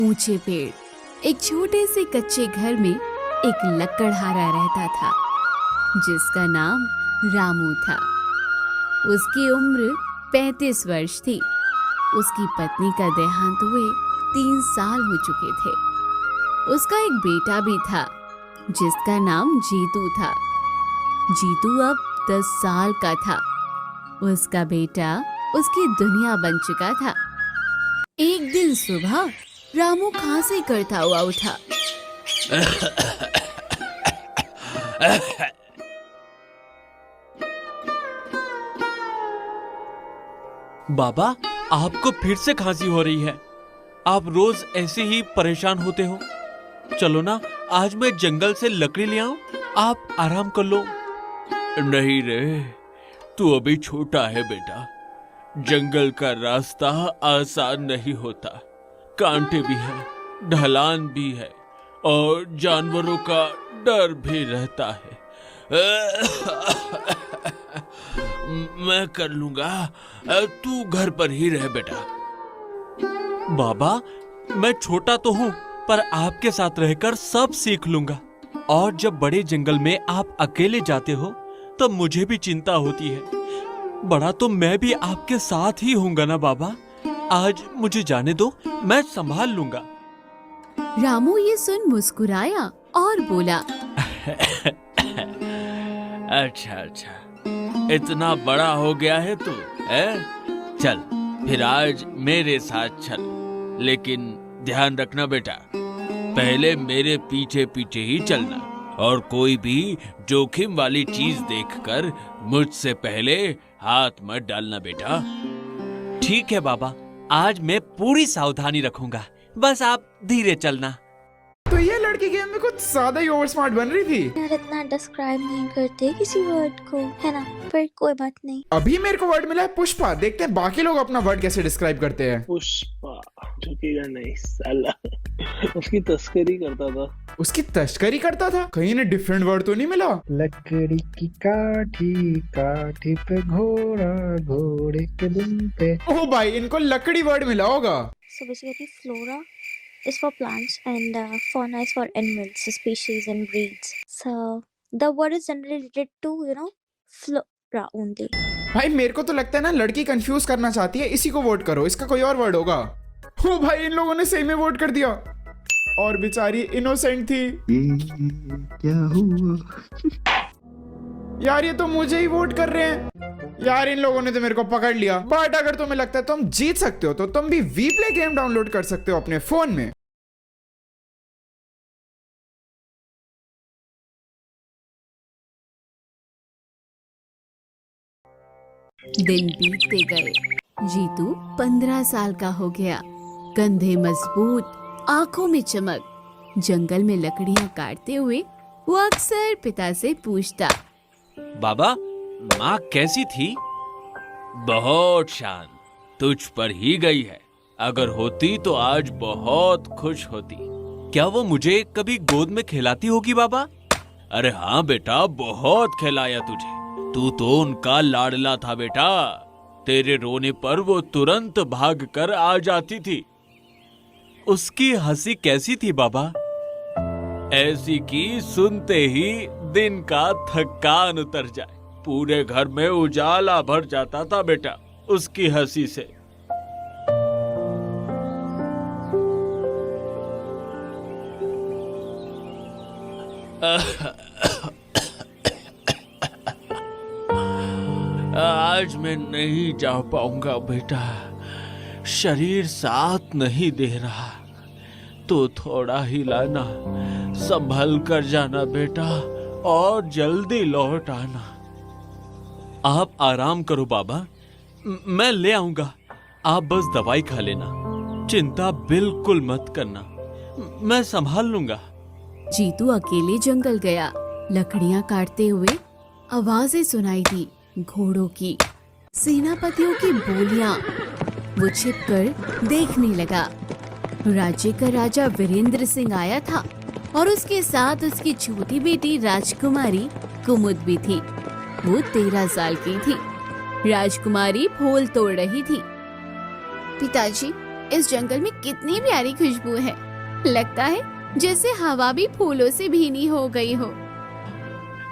ऊंचे पेड़। एक छोटे से कच्चे घर में एक लकड़हारा रहता था जिसका नाम रामू था। उसकी उम्र 35 वर्ष थी। उसकी पत्नी का देहांत हुए 3 साल हो चुके थे। उसका एक बेटा भी था जिसका नाम जीतू था। जीतू अब 10 साल का था। उसका बेटा उसकी दुनिया बन चुका था। एक दिन सुबह रामू खांसी करता हुआ उठा। बाबा, आपको फिर से खांसी हो रही है। आप रोज ऐसे ही परेशान होते हो। चलो ना, आज मैं जंगल से लकड़ी ले आऊं, आप आराम कर लो। नहीं रे, तू अभी छोटा है बेटा। जंगल का रास्ता आसान नहीं होता। कांटे भी है, ढलान भी है और जानवरों का डर भी रहता है। मैं कर लूंगा, तू घर पर ही रह बेटा। बाबा, मैं छोटा तो हूँ पर आपके साथ रहकर सब सीख लूंगा। और जब बड़े जंगल में आप अकेले जाते हो तब मुझे भी चिंता होती है। बड़ा तो मैं भी आपके साथ ही होऊंगा ना बाबा। आज मुझे जाने दो, मैं संभाल लूंगा। रामू ये सुन मुस्कुराया और बोला, अच्छा, इतना बड़ा हो गया है तू, है? चल फिर आज मेरे साथ चल, लेकिन ध्यान रखना बेटा, पहले मेरे पीछे पीछे ही चलना और कोई भी जोखिम वाली चीज देखकर मुझसे पहले हाथ मत डालना बेटा। ठीक है बाबा, आज मैं पूरी सावधानी रखूंगा, बस आप धीरे चलना। तो ये लड़की गेम में कुछ ज्यादा ही ओवर स्मार्ट बन रही थी। यार इतना डिस्क्राइब नहीं करते किसी वर्ड को, है ना? पर कोई बात नहीं। अभी मेरे को वर्ड मिला है पुष्पा। देखते हैं बाकी लोग अपना वर्ड कैसे डिस्क्राइब करते हैं। पुष्पा झुकेगा नहीं साला। उसकी तस्करी करता था। उसकी तस्करी करता था? कहीं ने डिफरेंट वर्ड तो नहीं मिला? लकड़ी की काठी, काठी पे घोड़ा, घोड़े के दुम पे। ओह भाई, इनको लकड़ी वर्ड मिला होगा। So basically flora is for plants and fauna is for animals, species and breeds. So the word is generally related to, flora only. भाई मेरे को तो लगता है ना लड़की कंफ्यूज करना चाहती है, इसी को वोट करो, इसका कोई और वर्ड होगा। ओ भाई, इन लोगों ने सही में वोट कर दिया और बेचारी इनोसेंट थी। क्या हुआ? यार ये तो मुझे ही वोट कर रहे हैं। यार इन लोगों ने तो मेरे को पकड़ लिया। बट अगर तुम्हें लगता है तुम जीत सकते हो तो तुम भी वी प्ले गेम डाउनलोड कर सकते हो अपने फोन में। दिन बीतते गए। जीतू 15 साल का हो गया। कंधे मजबूत, आंखों में चमक। जंगल में लकड़ियां काटते हुए वो अक्सर पिता से पूछता, बाबा, माँ कैसी थी? बहुत शांत, तुझ पर ही गई है। अगर होती तो आज बहुत खुश होती। क्या वो मुझे कभी गोद में खिलाती होगी बाबा? अरे हाँ बेटा, बहुत खिलाया तुझे। तू तो उनका लाडला था बेटा। तेरे रोने पर वो तुरंत भाग कर आ जाती थी। उसकी हंसी कैसी थी बाबा? ऐसी कि सुनते ही दिन का थकान उतर जाए। पूरे घर में उजाला भर जाता था बेटा उसकी हंसी से। आज मैं नहीं जा पाऊंगा बेटा, शरीर साथ नहीं दे रहा। तो थोड़ा ही लाना, संभल कर जाना बेटा और जल्दी लौट आना। आप आराम करो बाबा, मैं ले आऊंगा। आप बस दवाई खा लेना, चिंता बिल्कुल मत करना, मैं संभाल लूंगा। जीतू अकेले जंगल गया। लकड़ियां काटते हुए आवाजें सुनाई दी, घोड़ों की, सेनापतियों की बोलियां। वो छिपकर देखने लगा। राज्य का राजा वीरेंद्र सिंह आया था और उसके साथ उसकी छोटी बेटी राजकुमारी कुमुद भी थी। वो 13 साल की थी। राजकुमारी फूल तोड़ रही थी। पिताजी, इस जंगल में कितनी प्यारी खुशबू है। लगता है जैसे हवा भी फूलों से भीनी हो गई हो।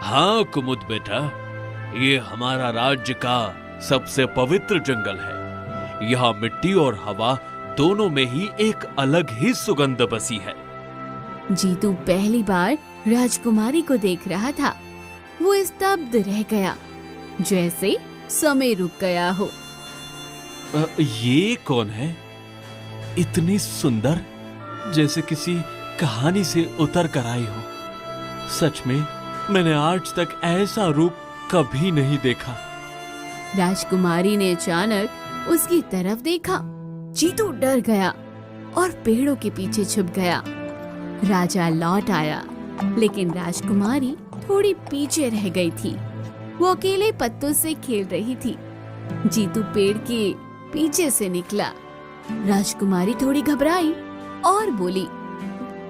हाँ कुमुद बेटा, ये हमारा राज्य का सबसे पवित्र जंगल है। यहाँ मिट्टी और हवा दोनों में ही एक अलग ही सुगंध बसी है। जीतू पहली बार राजकुमारी को देख रहा था। वो स्तब्ध रह गया, जैसे समय रुक गया हो। ये कौन है? इतनी सुंदर, जैसे किसी कहानी से उतर कर आई हो। सच में मैंने आज तक ऐसा रूप कभी नहीं देखा। राजकुमारी ने अचानक उसकी तरफ देखा। जीतू डर गया और पेड़ों के पीछे छुप गया। राजा लौट आया, लेकिन राजकुमारी थोड़ी पीछे रह गई थी। वो अकेले पत्तों से खेल रही थी। जीतू पेड़ के पीछे से निकला। राजकुमारी थोड़ी घबराई और बोली,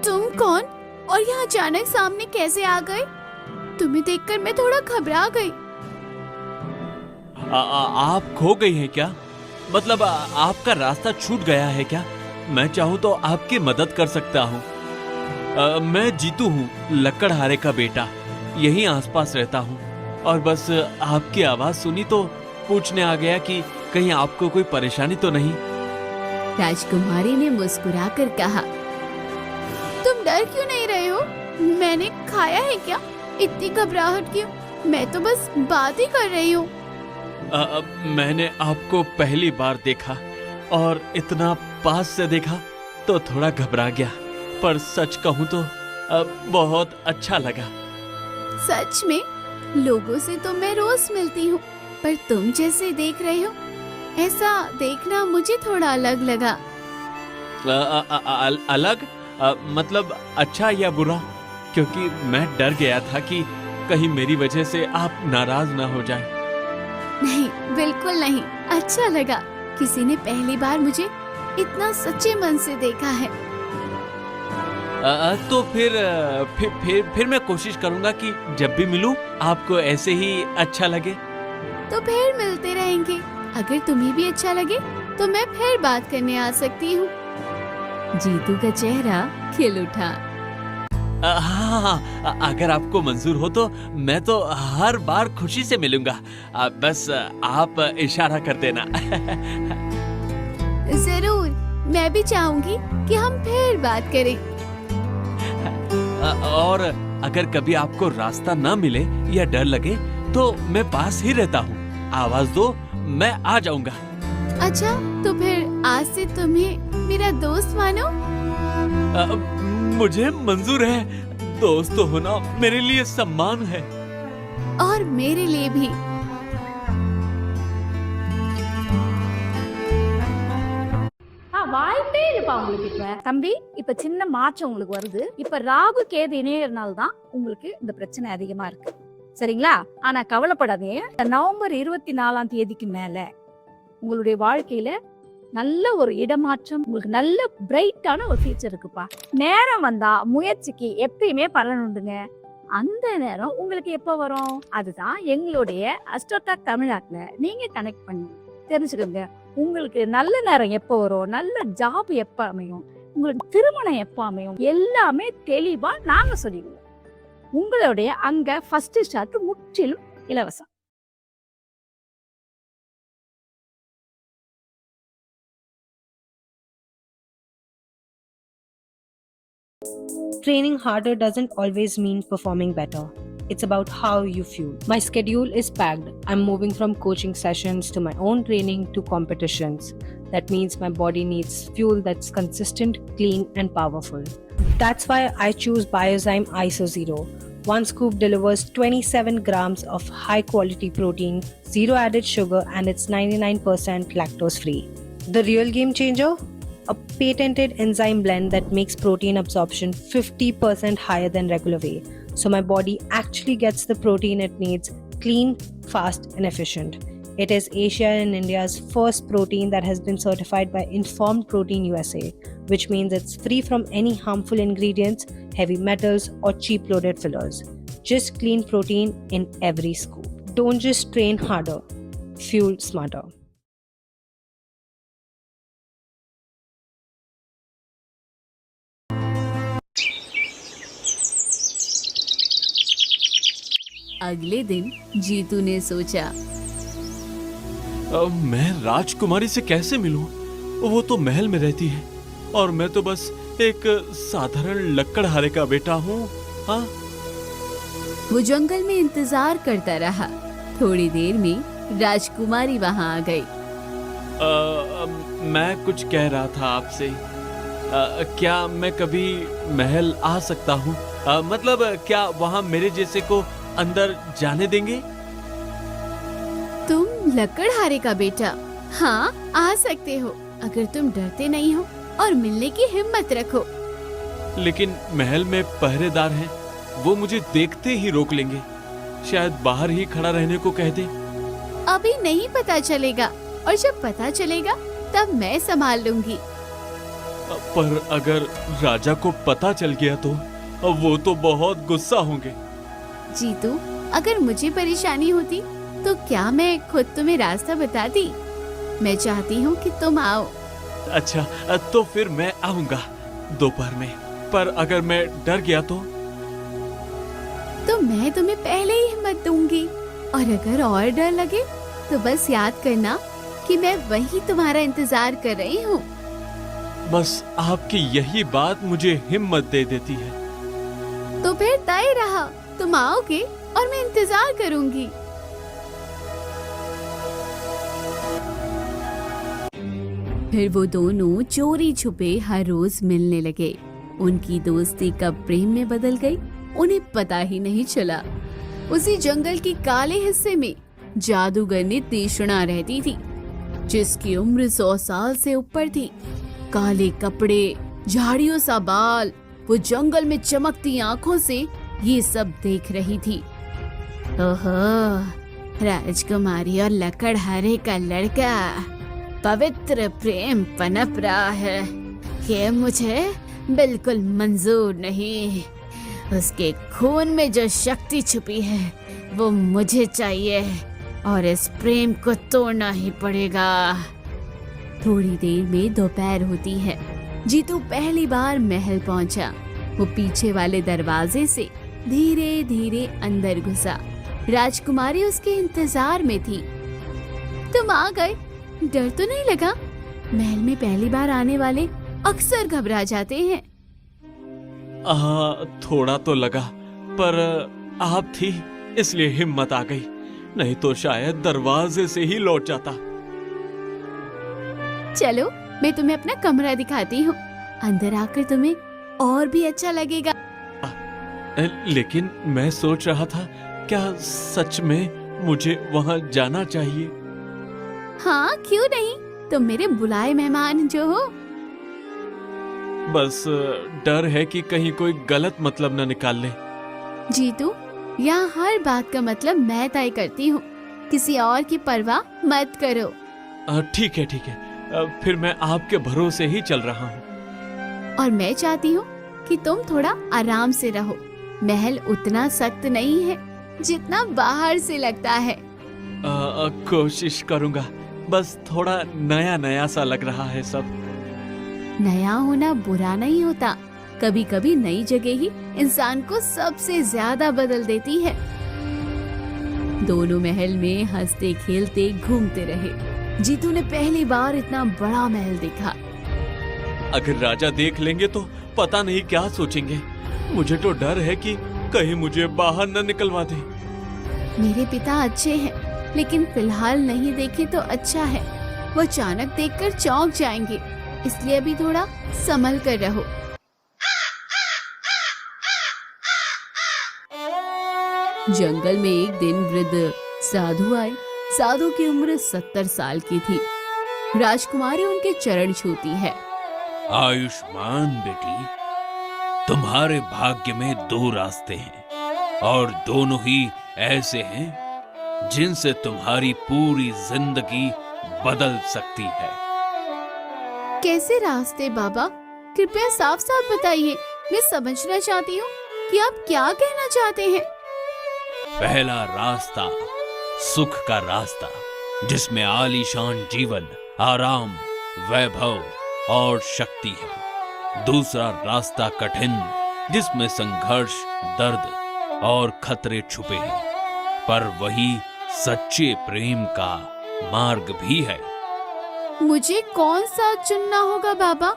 तुम कौन और यहाँ अचानक सामने कैसे आ गए? तुम्हें देखकर मैं थोड़ा घबरा गई। आप खो गई हैं क्या? मतलब आपका रास्ता छूट गया है क्या? मैं चाहूँ तो आपकी मदद कर सकता हूँ। मैं जीतू हूँ, लकड़हारे का बेटा। यहीं आसपास रहता हूँ और बस आपकी आवाज सुनी तो पूछने आ गया कि कहीं आपको कोई परेशानी तो नहीं। राजकुमारी ने मुस्कुराकर कहा, तुम डर क्यों नहीं रहे हो? मैंने खाया है क्या? इतनी घबराहट क्यों? मैं तो बस बात ही कर रही हूँ। मैंने आपको पहली बार देखा और इतना पास से देखा तो थोड़ा घबरा गया, पर सच कहूँ तो बहुत अच्छा लगा। सच में? लोगों से तो मैं रोज मिलती हूँ, पर तुम जैसे देख रहे हो, ऐसा देखना मुझे थोड़ा अलग लगा। अलग? मतलब अच्छा या बुरा? क्योंकि मैं डर गया था कि कहीं मेरी वजह से आप नाराज ना हो जाएं। नहीं, बिल्कुल नहीं। अच्छा लगा। किसी ने पहली बार मुझे इतना सच्चे मन से देखा है। तो फिर मैं कोशिश करूंगा कि जब भी मिलूं आपको ऐसे ही अच्छा लगे। तो फिर मिलते रहेंगे। अगर तुम्हें भी अच्छा लगे तो मैं फिर बात करने आ सकती हूँ। जीतू का चेहरा खिल उठा। हाँ, अगर आपको मंजूर हो तो मैं तो हर बार खुशी से मिलूंगा। बस आप इशारा कर देना। जरूर, मैं भी चाहूंगी कि हम फिर बात करें। और अगर कभी आपको रास्ता ना मिले या डर लगे तो मैं पास ही रहता हूँ। आवाज दो, मैं आ जाऊंगा। अच्छा, तो फिर आज से तुम्हें मेरा दोस्त मानो? मुझे मंजूर है। दोस्त होना मेरे लिए सम्मान है। और मेरे लिए भी। வாழ்த்தே இருப்பா உங்களுக்கு. இப்ப தம்பி, இப்ப சின்ன மாற்றம் உங்களுக்கு வருது. இப்ப ராகு கேது இணையறனால தான் உங்களுக்கு இந்த பிரச்சனை அதிகமா இருக்கு. சரிங்களா? ஆனா கவலைப்படாதீங்க. நவம்பர் 24ஆம் தேதிக்கு மேல உங்களுடைய வாழ்க்கையில நல்ல ஒரு இடமாற்றம், உங்களுக்கு நல்ல பிரைட்டான ஒரு ஃபியூச்சர் இருக்குப்பா. நேரம் வந்தா முயற்சிக்கு எப்பயுமே பலன் உண்டுங்க. அந்த நேரம் உங்களுக்கு எப்ப வரும்? அதுதான் எங்களுடைய அஸ்ட்ரோடாக் தமிழ்நாட்டுல நீங்க கனெக்ட் பண்ணி தெரிஞ்சுக்கோங்க. உங்களுக்கு நல்ல நேரம் எப்போ வரும், நல்ல ஜாப் எப்ப அமையும், உங்களுக்கு திருமணம் எப்போ அமையும், எல்லாமே தெளிவா நாங்க சொல்லிடுவோம். உங்களுடைய அங்க ஃபர்ஸ்ட் ஸ்டார்ட் முற்றிலும் இலவசம். Training harder doesn't always mean performing better. It's about how you fuel. My schedule is packed. I'm moving from coaching sessions to my own training to competitions. That means my body needs fuel that's consistent, clean, and powerful. That's why I choose Biozyme ISO Zero. One scoop delivers 27 grams of high quality protein, zero added sugar, and it's 99% lactose free. The real game changer? A patented enzyme blend that makes protein absorption 50% higher than regular way. So my body actually gets the protein it needs, clean, fast, and efficient. It is Asia and India's first protein that has been certified by Informed Protein USA, which means it's free from any harmful ingredients, heavy metals, or cheap loaded fillers. Just clean protein in every scoop. Don't just train harder, fuel smarter. अगले दिन जीतू ने सोचा, मैं राजकुमारी से कैसे मिलूं? वो तो महल में रहती है और मैं तो बस एक साधारण लकड़हारे का बेटा हूँ। हाँ, वो जंगल में इंतजार करता रहा। थोड़ी देर में राजकुमारी वहां आ गई। मैं कुछ कह रहा था आपसे। क्या मैं कभी महल आ सकता हूँ? मतलब क्या वहाँ मेरे जैसे को अंदर जाने देंगे? तुम लकड़हारे का बेटा? हाँ, आ सकते हो अगर तुम डरते नहीं हो और मिलने की हिम्मत रखो। लेकिन महल में पहरेदार हैं, वो मुझे देखते ही रोक लेंगे। शायद बाहर ही खड़ा रहने को कह दे। अभी नहीं पता चलेगा, और जब पता चलेगा तब मैं संभाल लूंगी। पर अगर राजा को पता चल गया तो वो तो बहुत गुस्सा होंगे। जीतू, अगर मुझे परेशानी होती तो क्या मैं खुद तुम्हें रास्ता बताती? मैं चाहती हूँ कि तुम आओ। अच्छा, तो फिर मैं आऊंगा दोपहर में। पर अगर मैं डर गया तो मैं तुम्हें पहले ही हिम्मत दूंगी, और अगर और डर लगे तो बस याद करना कि मैं वही तुम्हारा इंतजार कर रही हूँ। बस आपकी यही बात मुझे हिम्मत दे देती है। तो फिर तय रहा, तुम आओगे और मैं इंतजार करूंगी। फिर वो दोनों चोरी छुपे हर रोज मिलने लगे। उनकी दोस्ती कब प्रेम में बदल गई, उन्हें पता ही नहीं चला। उसी जंगल की काले हिस्से में जादूगरनी तीक्ष्णा रहती थी, जिसकी उम्र 100 साल से ऊपर थी। काले कपड़े, झाड़ियों सा बाल, वो जंगल में चमकती आंखों से ये सब देख रही थी। ओहो, राजकुमारी और लकड़हारे का लड़का, पवित्र प्रेम पनप रहा है। ये मुझे बिल्कुल मंजूर नहीं। उसके खून में जो शक्ति छुपी है वो मुझे चाहिए, और इस प्रेम को तोड़ना ही पड़ेगा। थोड़ी देर में दोपहर होती है। जीतू पहली बार महल पहुंचा। वो पीछे वाले दरवाजे से धीरे धीरे अंदर घुसा। राजकुमारी उसके इंतजार में थी। तुम आ गए, डर तो नहीं लगा? महल में पहली बार आने वाले अक्सर घबरा जाते हैं। थोड़ा तो लगा, पर आप थी इसलिए हिम्मत आ गई, नहीं तो शायद दरवाजे से ही लौट जाता। चलो, मैं तुम्हें अपना कमरा दिखाती हूँ। अंदर आकर तुम्हें और भी अच्छा लगेगा। लेकिन मैं सोच रहा था, क्या सच में मुझे वहाँ जाना चाहिए? हाँ, क्यों नहीं, तुम मेरे बुलाए मेहमान जो हो। बस डर है कि कहीं कोई गलत मतलब न निकाल ले। जीतू, यहाँ हर बात का मतलब मैं तय करती हूँ, किसी और की परवाह मत करो। ठीक है, ठीक है, फिर मैं आपके भरोसे ही चल रहा हूँ। और मैं चाहती हूँ कि तुम थोड़ा आराम से रहो। महल उतना सख्त नहीं है जितना बाहर से लगता है। कोशिश करूँगा, बस थोड़ा नया नया सा लग रहा है सब। नया होना बुरा नहीं होता, कभी कभी नई जगह ही इंसान को सबसे ज्यादा बदल देती है। दोनों महल में हंसते खेलते घूमते रहे। जीतू ने पहली बार इतना बड़ा महल देखा। अगर राजा देख लेंगे तो पता नहीं क्या सोचेंगे। मुझे तो डर है कि कहीं मुझे बाहर न निकलवा दे। मेरे पिता अच्छे हैं, लेकिन फिलहाल नहीं देखे तो अच्छा है। वो अचानक देखकर चौंक जाएंगे, इसलिए अभी थोड़ा संभल कर रहो। जंगल में एक दिन वृद्ध साधु आए। साधु की उम्र 70 साल की थी। राजकुमारी उनके चरण छूती है। आयुष्मान बेटी, तुम्हारे भाग्य में 2 रास्ते हैं, और दोनों ही ऐसे हैं जिनसे तुम्हारी पूरी जिंदगी बदल सकती है। कैसे रास्ते बाबा? कृपया साफ साफ बताइए, मैं समझना चाहती हूँ कि आप क्या कहना चाहते हैं। पहला रास्ता सुख का रास्ता, जिसमें आलीशान जीवन, आराम, वैभव और शक्ति है। दूसरा रास्ता कठिन, जिसमें संघर्ष, दर्द और खतरे छुपे हैं। पर वही सच्चे प्रेम का मार्ग भी है। मुझे कौन सा चुनना होगा बाबा?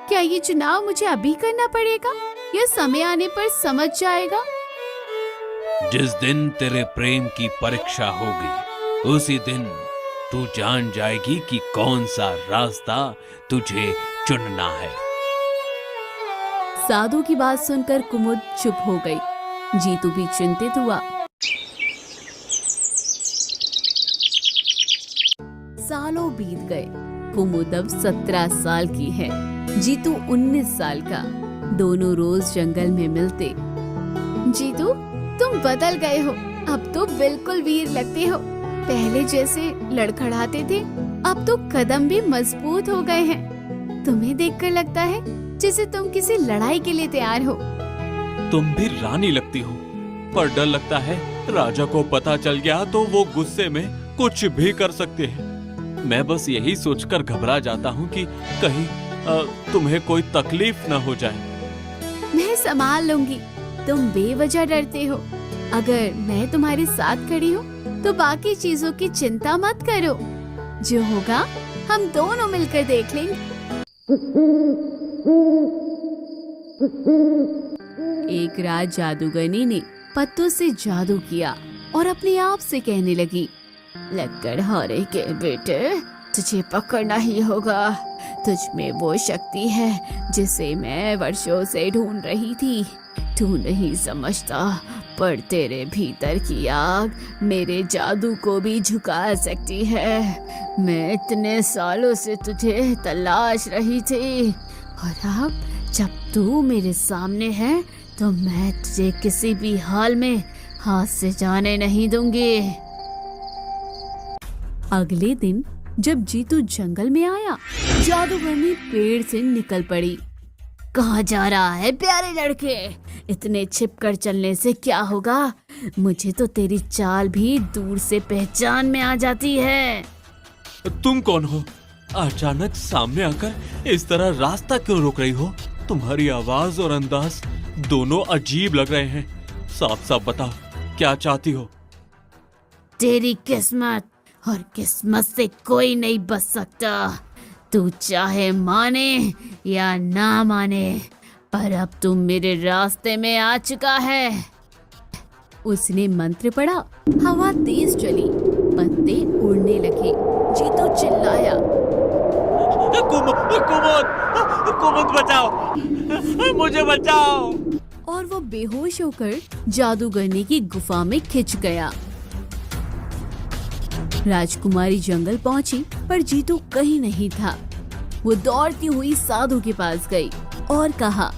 क्या ये चुनाव मुझे अभी करना पड़ेगा या समय आने पर समझ जाएगा? जिस दिन तेरे प्रेम की परीक्षा होगी उसी दिन तू जान जाएगी कि कौन सा रास्ता तुझे चुनना है। साधु की बात सुनकर कुमुद चुप हो गई। जीतू भी चिंतित हुआ। सालों बीत गए। कुमुद अब 17 साल की है, जीतू 19 साल का। दोनों रोज जंगल में मिलते। जीतू, तुम बदल गए हो, अब तो बिल्कुल वीर लगते हो। पहले जैसे लड़खड़ाते थे, अब तो कदम भी मजबूत हो गए हैं। तुम्हें देखकर लगता है जैसे तुम किसी लड़ाई के लिए तैयार हो। तुम भी रानी लगती हो, पर डर लगता है राजा को पता चल गया तो वो गुस्से में कुछ भी कर सकते हैं। मैं बस यही सोचकर घबरा जाता हूँ कि कहीं तुम्हें कोई तकलीफ न हो जाए। मैं संभाल लूंगी, तुम बेवजह डरते हो। अगर मैं तुम्हारे साथ खड़ी हूँ तो बाकी चीजों की चिंता मत करो। जो होगा हम दोनों मिलकर देख लेंगे। एक रात जादूगरनी ने पत्तों से जादू किया और अपने आप से कहने लगी, लकड़हारे के बेटे, तुझे पकड़ना ही होगा। तुझ में वो शक्ति है जिसे मैं वर्षों से ढूंढ रही थी। तू नहीं समझता, पर तेरे भीतर की आग मेरे जादू को भी झुका सकती है। मैं इतने सालों से तुझे तलाश रही थी और अब जब तू मेरे सामने है तो मैं तुझे किसी भी हाल में हाथ से जाने नहीं दूंगी। अगले दिन जब जीतू जंगल में आया, जादूगरनी पेड़ से निकल पड़ी। कहाँ जा रहा है प्यारे लड़के? इतने छिपकर चलने से क्या होगा? मुझे तो तेरी चाल भी दूर से पहचान में आ जाती है। तुम कौन हो? अचानक सामने आकर इस तरह रास्ता क्यों रोक रही हो? तुम्हारी आवाज और अंदाज दोनों अजीब लग रहे हैं। साफ साफ बताओ, क्या चाहती हो? तेरी किस्मत, और किस्मत से कोई नहीं बच सकता। तू चाहे माने या ना माने, पर अब तू मेरे रास्ते में आ चुका है। उसने मंत्र पढ़ा, हवा तेज चली, पत्ते उड़ने लगे। जीतू चिल्लाया, कुमुद बचाओ, मुझे बचाओ। और वो बेहोश होकर जादूगरनी की गुफा में खिंच गया। राजकुमारी जंगल पहुंची, पर जीतू कहीं नहीं था। वो दौड़ती हुई साधु के पास गई और कहा,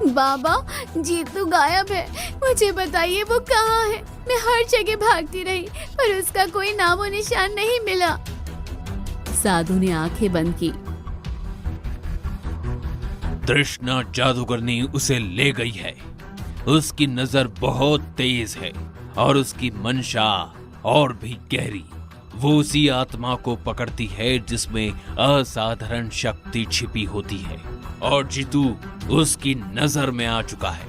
बाबा, जीतू गायब है, मुझे बताइए वो कहाँ है? मैं हर जगह भागती रही पर उसका कोई नामो निशान नहीं मिला। साधु ने आंखें बंद की। तृष्णा जादूगरनी उसे ले गई है। उसकी नजर बहुत तेज है और उसकी मंशा और भी गहरी। वो उसी आत्मा को पकड़ती है जिसमें असाधारण शक्ति छिपी होती है, और जीतू उसकी नजर में आ चुका है।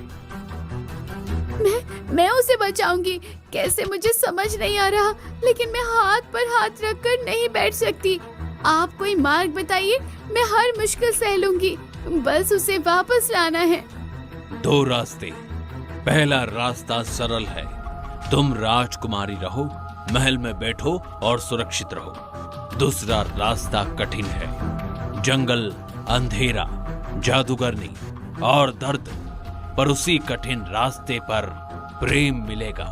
मैं उसे बचाऊंगी कैसे, मुझे समझ नहीं आ रहा, लेकिन मैं हाथ पर हाथ रखकर नहीं बैठ सकती। आप कोई मार्ग बताइए, मैं हर मुश्किल सह लूंगी, बस उसे वापस लाना है। 2 रास्ते। पहला रास्ता सरल है, तुम राजकुमारी रहो, महल में बैठो और सुरक्षित रहो। दूसरा रास्ता कठिन है, जंगल, अंधेरा, जादूगरनी और दर्द। पर उसी कठिन रास्ते पर प्रेम मिलेगा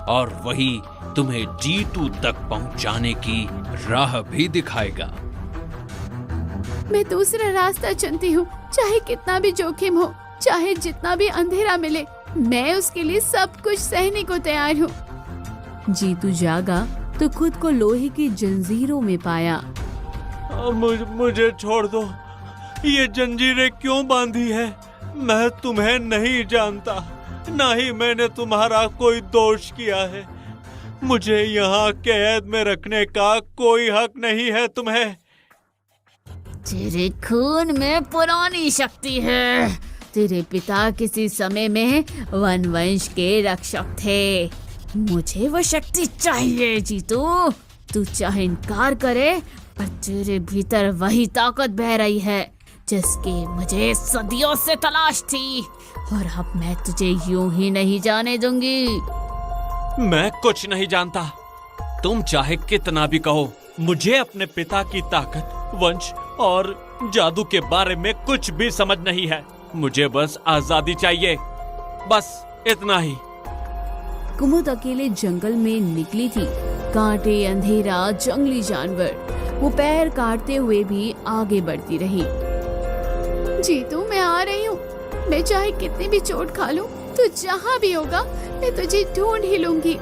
और वही तुम्हें जीतू तक पहुंचाने की राह भी दिखाएगा। मैं दूसरा रास्ता चुनती हूँ, चाहे कितना भी जोखिम हो, चाहे जितना भी अंधेरा मिले, मैं उसके लिए सब कुछ सहने को तैयार हूँ। जीतू जागा तो खुद को लोहे की जंजीरों में पाया। मुझे छोड़ दो, ये जंजीरें क्यों बांधी है? मैं तुम्हें नहीं जानता, ना ही मैंने तुम्हारा कोई दोष किया है। मुझे यहाँ कैद में रखने का कोई हक नहीं है तुम्हें। तेरे खून में पुरानी शक्ति है। तेरे पिता किसी समय में वन वंश के रक्षक थे। मुझे वो शक्ति चाहिए जीतू। तू चाहे इनकार करे, पर तेरे भीतर वही ताकत बह रही है जिसकी मुझे सदियों से तलाश थी, और अब मैं तुझे यूं ही नहीं जाने दूंगी। मैं कुछ नहीं जानता। तुम चाहे कितना भी कहो, मुझे अपने पिता की ताकत, वंश और जादू के बारे में कुछ भी समझ नहीं है। मुझे बस आजादी चाहिए, बस इतना ही। कुमुद अकेले जंगल में निकली थी। कांटे, अंधेरा, जंगली जानवर, वो पैर काटते हुए भी आगे बढ़ती रही। जीतू, मैं आ रही हूँ। मैं चाहे कितनी भी चोट खा लूं, तू जहाँ भी होगा मैं तुझे ढूंढ ही लूंगी।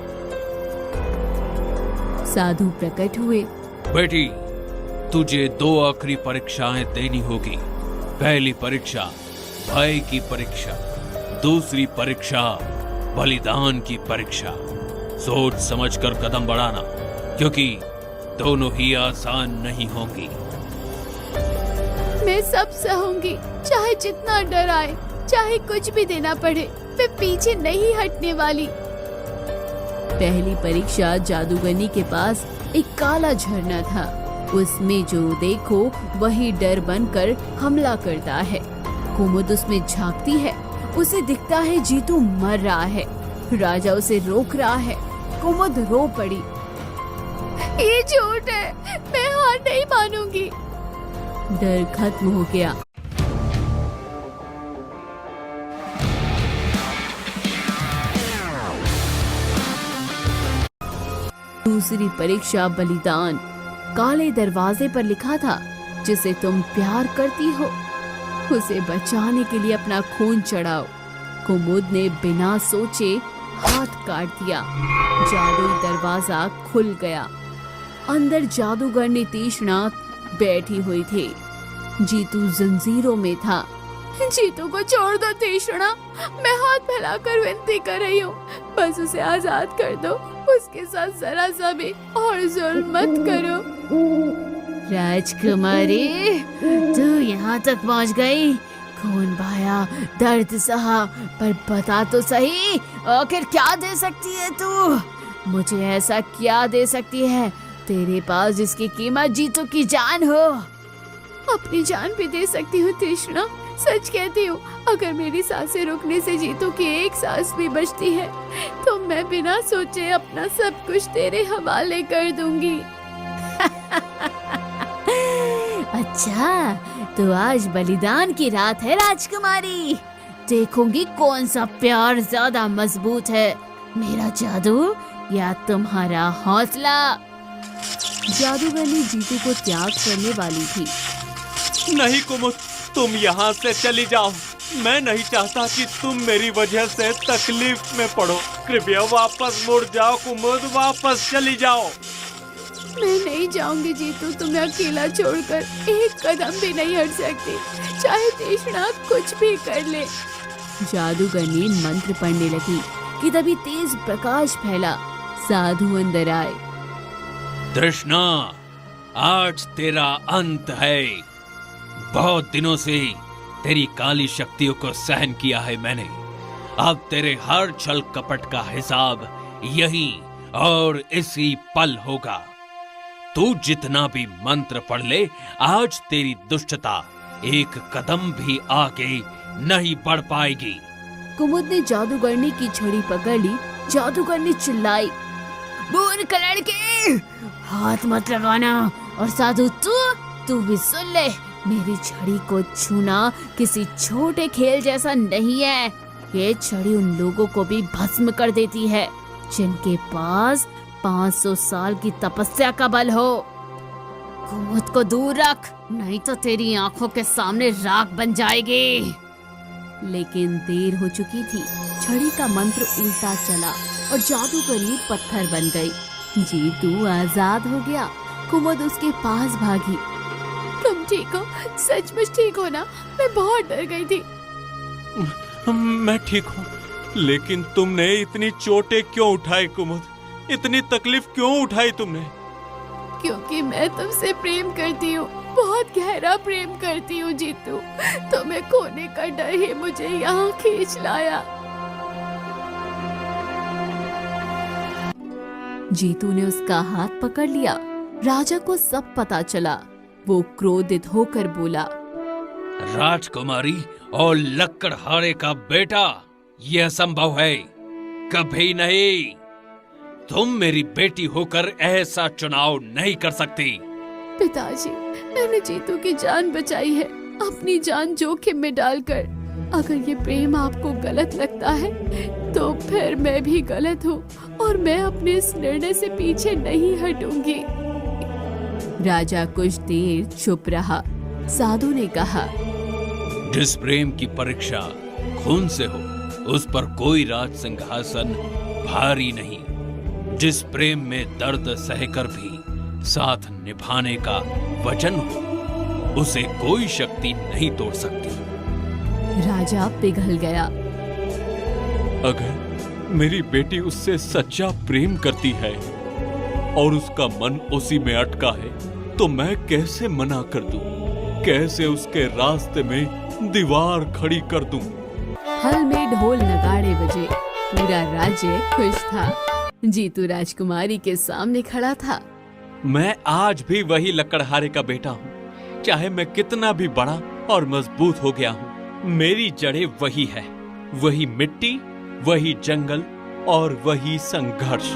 साधु प्रकट हुए। बेटी, तुझे 2 आखिरी परीक्षाएं देनी होगी। पहली परीक्षा भय की परीक्षा, दूसरी परीक्षा बलिदान की परीक्षा। सोच समझकर कदम बढ़ाना, क्योंकि दोनों ही आसान नहीं होंगी। मैं सब सहूंगी, चाहे जितना डर आए, चाहे कुछ भी देना पड़े, मैं पीछे नहीं हटने वाली। पहली परीक्षा जादूगरनी के पास एक काला झरना था। उसमें जो देखो वही डर बनकर हमला करता है। कुमुद उसमें झांकती है। उसे दिखता है जीतू मर रहा है। राजा उसे रोक रहा है। कुमुद रो पड़ी। ये झूठ है, मैं हार नहीं मानूंगी। डर खत्म हो गया। दूसरी परीक्षा बलिदान। काले दरवाजे पर लिखा था, जिसे तुम प्यार करती हो उसे बचाने के लिए अपना खून चढ़ाओ। कुमुद ने बिना सोचे हाथ काट दिया। जादुई दरवाजा खुल गया। अंदर जादूगरनी तीक्ष्णा बैठी हुई थी। जीतू जंजीरों में था। जीतू को छोड़ दो तीक्ष्णा, मैं हाथ फैलाकर विनती कर रही हूँ। बस उसे आजाद कर दो। उसके साथ जरा सा भी और जुल्म मत करो। राजकुमारी, तू यहाँ तक पहुँच गई। खून बहाया, दर्द सहा, पर बता तो सही, आखिर क्या दे सकती है तू? मुझे ऐसा क्या दे सकती है तेरे पास जिसकी कीमत जीतू की जान हो? अपनी जान भी दे सकती हूँ तीक्ष्णा, सच कहती हूँ। अगर मेरी सांसें रुकने से जीतू की एक सांस भी बचती है तो मैं बिना सोचे अपना सब कुछ तेरे हवाले कर दूंगी। अच्छा, तो आज बलिदान की रात है राजकुमारी। देखूंगी कौन सा प्यार ज्यादा मजबूत है, मेरा जादू या तुम्हारा हौसला। जादूगरनी जीतू को त्याग करने वाली थी। नहीं कुमुद, तुम यहाँ से चली जाओ। मैं नहीं चाहता कि तुम मेरी वजह से तकलीफ में पड़ो। कृपया वापस मुड़ जाओ कुमुद, वापस चली जाओ। मैं नहीं जाऊंगी जीतू, तुम्हें अकेला छोड़कर एक कदम भी नहीं हट सकती, चाहे तीक्ष्णा कुछ भी कर ले। जादूगरनी मंत्र पढ़ने लगी कि तभी तेज प्रकाश फैला। साधु अंदर आए। तृष्णा, आज तेरा अंत है। बहुत दिनों से तेरी काली शक्तियों को सहन किया है मैंने। अब तेरे हर छल कपट का हिसाब यही और इसी पल होगा। तू जितना भी मंत्र पढ़ ले, आज तेरी दुष्टता एक कदम भी आगे नहीं बढ़ पाएगी। कुमुद ने जादूगरनी की छड़ी पकड़ ली। जादूगरनी चिल्लाई, मूर्ख लड़के, हाथ मत लगाना। और साधु तू भी सुन ले, मेरी छड़ी को छूना किसी छोटे खेल जैसा नहीं है। ये छड़ी उन लोगों को भी भस्म कर देती है जिनके पास 500 साल की तपस्या का बल हो। कुमुद को दूर रख, नहीं तो तेरी आंखों के सामने राख बन जाएगी। लेकिन देर हो चुकी थी। छड़ी का मंत्र उल्टा चला और जादूगरनी पत्थर बन गई। जीतू आजाद हो गया। कुमुद उसके पास भागी। तुम ठीक हो? सचमुच ठीक हो ना? मैं बहुत डर गई थी। मैं ठीक हूँ, लेकिन तुमने इतनी चोटें क्यों उठाई कुमुद? इतनी तकलीफ क्यों उठाई तुमने? क्योंकि मैं तुमसे प्रेम करती हूँ, बहुत गहरा प्रेम करती हूँ जीतू। तुम्हें खोने का डर ही मुझे यहाँ खींच लाया। जीतू ने उसका हाथ पकड़ लिया। राजा को सब पता चला। वो क्रोधित होकर बोला, राजकुमारी और लकड़हारे का बेटा, यह असंभव है, कभी नहीं। तुम मेरी बेटी होकर ऐसा चुनाव नहीं कर सकती। पिताजी, मैंने जीतू की जान बचाई है, अपनी जान जोखिम में डालकर। अगर ये प्रेम आपको गलत लगता है तो फिर मैं भी गलत हूँ और मैं अपने इस निर्णय से पीछे नहीं हटूंगी। राजा कुछ देर चुप रहा। साधु ने कहा, जिस प्रेम की परीक्षा खून से हो, उस पर कोई राज सिंहासन भारी नहीं। जिस प्रेम में दर्द सहकर भी साथ निभाने का वचन हो, उसे कोई शक्ति नहीं तोड़ सकती। राजा पिघल गया। अगर मेरी बेटी उससे सच्चा प्रेम करती है और उसका मन उसी में अटका है, तो मैं कैसे मना कर दूं? कैसे उसके रास्ते में दीवार खड़ी कर दूं? हल में ढोल नगाड़े बजे। पूरा राज्य खुश था। जीतू राजकुमारी के सामने खड़ा था। मैं आज भी वही लकड़हारे का बेटा हूँ, चाहे मैं कितना भी बड़ा और मजबूत हो गया हूँ। मेरी जड़ें वही है, वही मिट्टी, वही जंगल और वही संघर्ष।